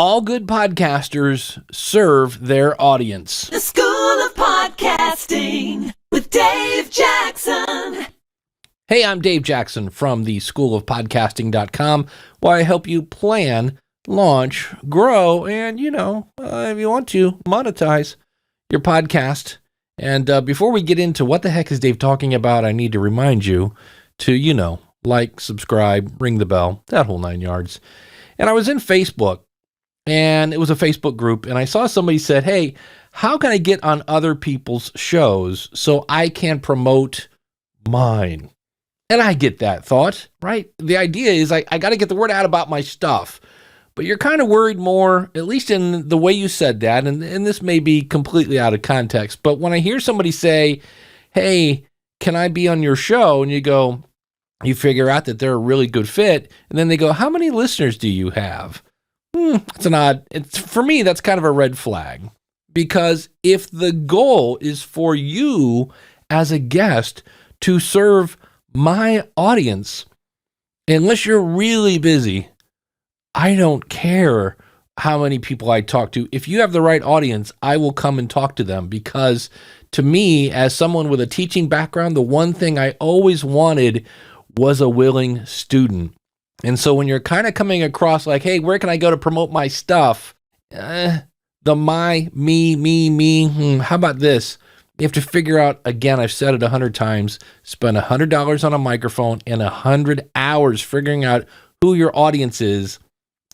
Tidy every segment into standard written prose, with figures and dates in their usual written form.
All good podcasters serve their audience. The School of Podcasting with Dave Jackson. Hey, I'm Dave Jackson from the schoolofpodcasting.com, where I help you plan, launch, grow, and, if you want to, monetize your podcast. And before we get into what the heck is Dave talking about, I need to remind you to, like, subscribe, ring the bell, that whole 9 yards. And I was in Facebook, and it was a Facebook group, and I saw somebody said, hey, how can I get on other people's shows so I can promote mine? And I get that thought, right? The idea is I got to get the word out about my stuff. But you're kind of worried more, at least in the way you said that, and this may be completely out of context, but when I hear somebody say, hey, can I be on your show? And you figure out that they're a really good fit, and then they go, how many listeners do you have? For me, that's kind of a red flag. Because if the goal is for you as a guest to serve my audience, unless you're really busy, I don't care how many people I talk to. If you have the right audience, I will come and talk to them, because to me, as someone with a teaching background, the one thing I always wanted was a willing student. And so when you're kind of coming across like, hey, where can I go to promote my stuff? The me, how about this? You have to figure out, again, I've said it 100 times, spend $100 on a microphone and 100 hours figuring out who your audience is.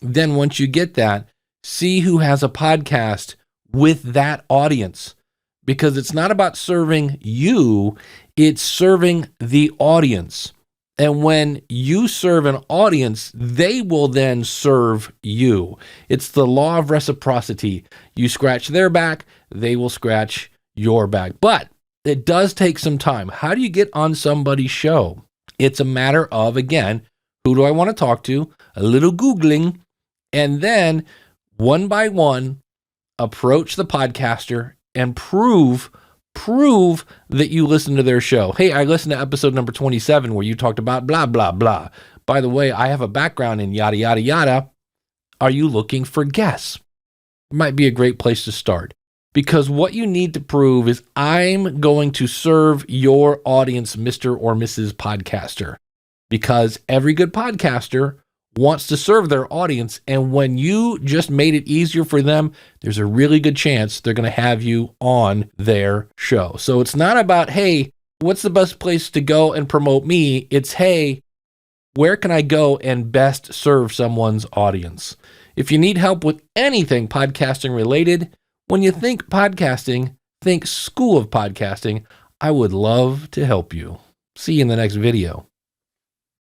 Then once you get that, see who has a podcast with that audience, because it's not about serving you, it's serving the audience. And when you serve an audience, they will then serve you. It's the law of reciprocity. You scratch their back, they will scratch your back. But it does take some time. How do you get on somebody's show? It's a matter of, again, who do I want to talk to? A little Googling, and then one by one, approach the podcaster and prove that you listen to their show. Hey, I listened to episode number 27 where you talked about blah, blah, blah. By the way, I have a background in yada, yada, yada. Are you looking for guests? Might be a great place to start, because what you need to prove is I'm going to serve your audience, Mr. or Mrs. Podcaster, because every good podcaster wants to serve their audience. And when you just made it easier for them, there's a really good chance they're going to have you on their show. So it's not about, hey, what's the best place to go and promote me? It's, hey, where can I go and best serve someone's audience? If you need help with anything podcasting related, when you think podcasting, think School of Podcasting. I would love to help you. See you in the next video.